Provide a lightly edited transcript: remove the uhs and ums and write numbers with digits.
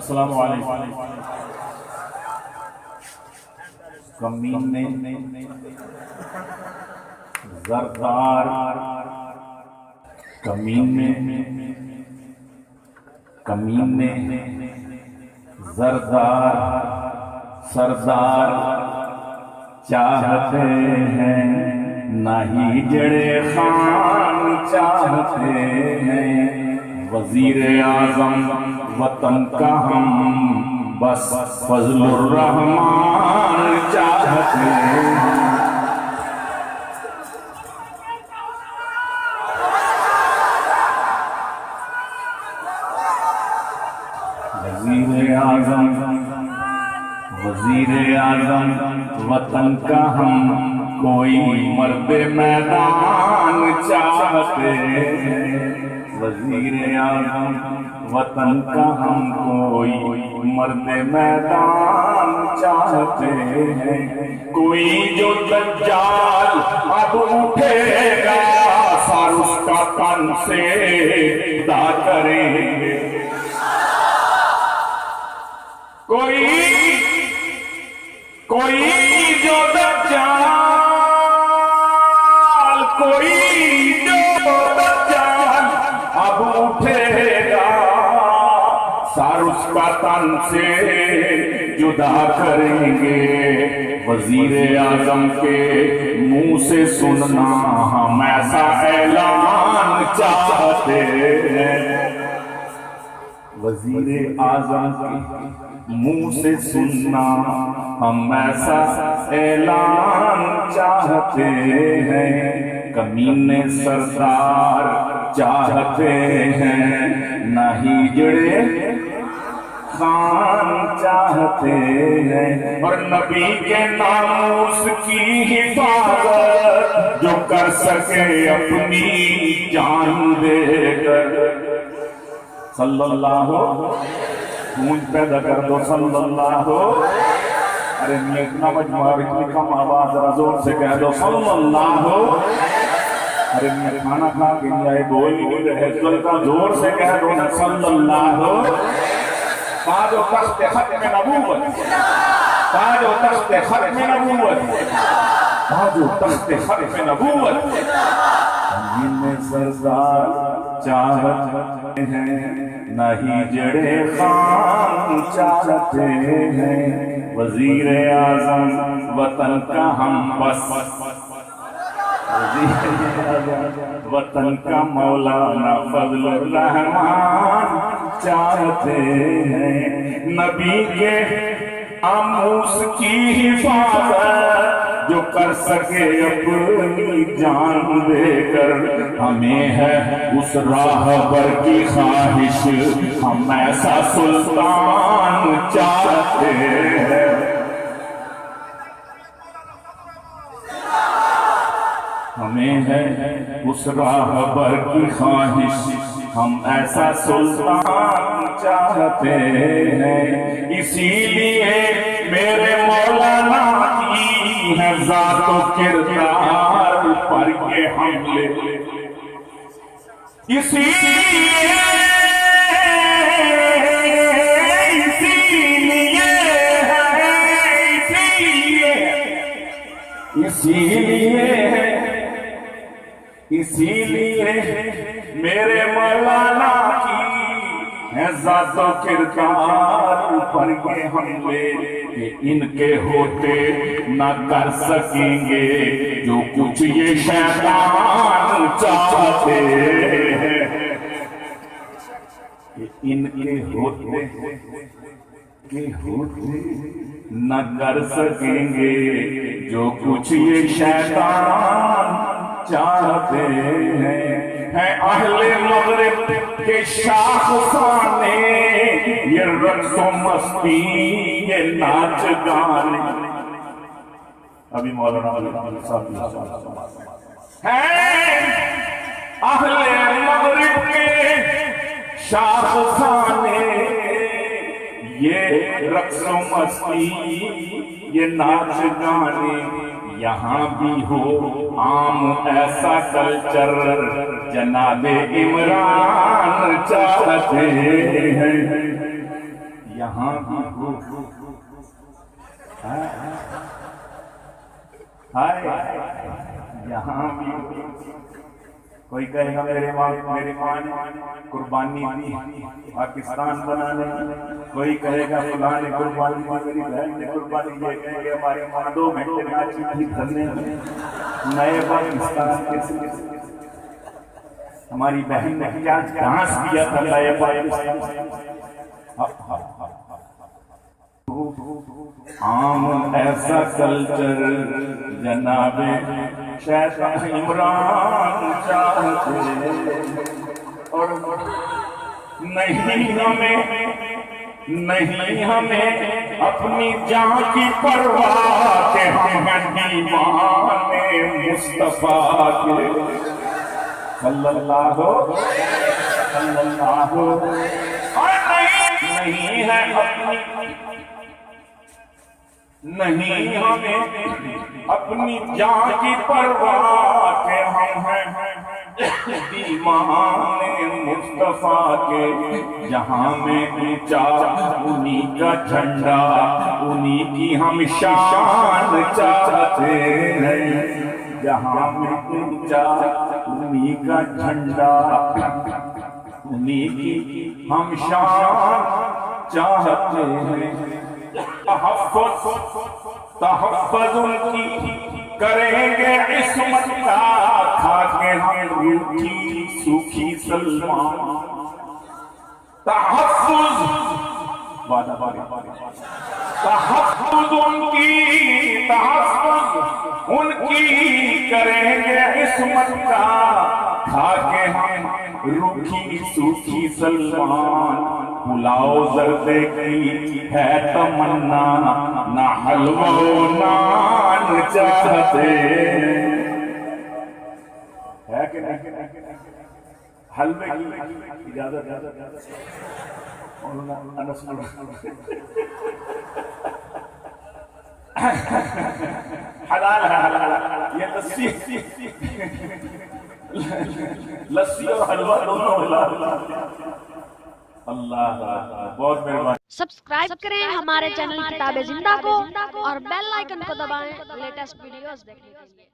السلام علیکم. کمینے زردار کمینے زردار سردار چاہتے ہیں نہیں جڑے خان چاہتے ہیں. وزیر اعظم وطن کا ہم بس فضل الرحمان چاہتے ہیں. وزیر اعظم وطن کا ہم کوئی مرد میدان چاہتے ہیں. وزیر اعظم وطن کا ہم کوئی مرد میدان چاہتے ہیں. کوئی جو دجال اب اٹھے گا سر اس کا تن سے دا کریں گے. کوئی جو دجال اب اٹھے گا سر اس کا تن سے جدا کریں گے. وزیر اعظم کے منہ سے سننا ہم ایسا اعلان چاہتے ہیں. وزیر اعظم کے منہ سے سننا ہم ایسا اعلان چاہتے ہیں. کمینے سردار چاہتے ہیں نہیں جڑے خان چاہتے ہیں. اور نبی کے ناموس کی حفاظت جو کر سکے اپنی جان دے کر. صلی اللہ گونج پیدا کر دو صلی اللہ. ارے میں اتنا مجموعہ اتنی کم آواز ذرا زور سے کہہ دو صلی اللہ. ارے میں کھانا کھا کے نہیں آئے بول نہیں رہے ذرا زور سے کہہ دو نا صلی اللہ. تاج و تخت ختم نبوت تاج و تخت ختم نبوت تاج و تخت ختم نبوت. کمینے سردار چاہتے ہیں نہیں جڑے خان چاہتے ہیں. وزیر اعظم وطن کا ہم بس وطن کا مولانا فضل الرحمان چاہتے ہیں. نبی کے ناموس کی حفاظت جو کر سکے اپنی جان دے کر. ہمیں ہے اس راہبر کی خواہش ہم ایسا سلطان چاہتے ہیں. ہمیں ہے اس راہبر کی خواہش ہم ایسا سلطان چاہتے ہیں. اسی لیے میرے مولانا کی ہے ذات و کردار پر کے حملے. اسی لیے میرے مولانا کی ہے ذات و کردار پر کے حملے کہ ان کے ہوتے نہ کر سکیں گے جو کچھ یہ شیطان چاہتے ہیں. ان کے ہوتے نہ کر سکیں گے جو کچھ یہ شیطان چاہتے ہیں. اہل مغرب کے شاخسانے یہ رقص و مستی یہ ناچ گانے. ابھی مولانا صاحب اہل مغرب کے شاخسانے یہ رقص و مستی یہ ناچ گانے. یہاں بھی ہو عام ایسا کلچر جناب عمران چاہتے ہیں. یہاں بھی ہو یہاں بھی کوئی کہے گا میرے ماں نے قربانی دی پاکستان بنانے، کوئی کہے گا فلاں نے قربانی دی، میری بہن نے قربانی دی، کہیں گے ہمارے ماں 2 گھنٹے ناچی تھی کرنے نئے پاکستان کے ساتھ، ہماری بہن نے کیا ڈانس کیا تھا نئے پاکستان۔ عام ایسا کلچر جناب شیخ عمران چاہتے، اور نہیں ہمیں اپنی جان کی پرواہ کہ ہم ہیں دیوانے مصطفیٰ کے صلی اللہ اور نہیں ہے نہیں ہمیں اپنی جان کی پرواہ کہ ہم ہیں دیوانے مصطفیٰ کے، جہاں میں اونچا انہی کا جھنڈا، انہی کی ہم شان چاہتے ہیں، جہاں میں اونچا انہی کا جھنڈا، انہی کی ہم شان چاہتے ہیں۔ تحفظ ان کی کریں گے عصمت کا، کھا کے ہم روٹھی سوکھی سلمان، تحفظ ان کی کریں گے عصمت کا، کھا کے ہم روکھی سوکھی سلمان، پلاؤ زردے کی ہے تمنا، نہ حلوہ و نان چاہتے ہے کہ نہیں؟ حلوے کی اجازت حلال ہے، حلال یہ لسی اور حلوہ دونوں حلال۔ اللہ بہت مہربانی۔ سبسکرائب کریں ہمارے چینل کتاب زندہ کو اور بیل آئیکن کو دبائیں لیٹسٹ ویڈیوز دیکھنے کے لیے۔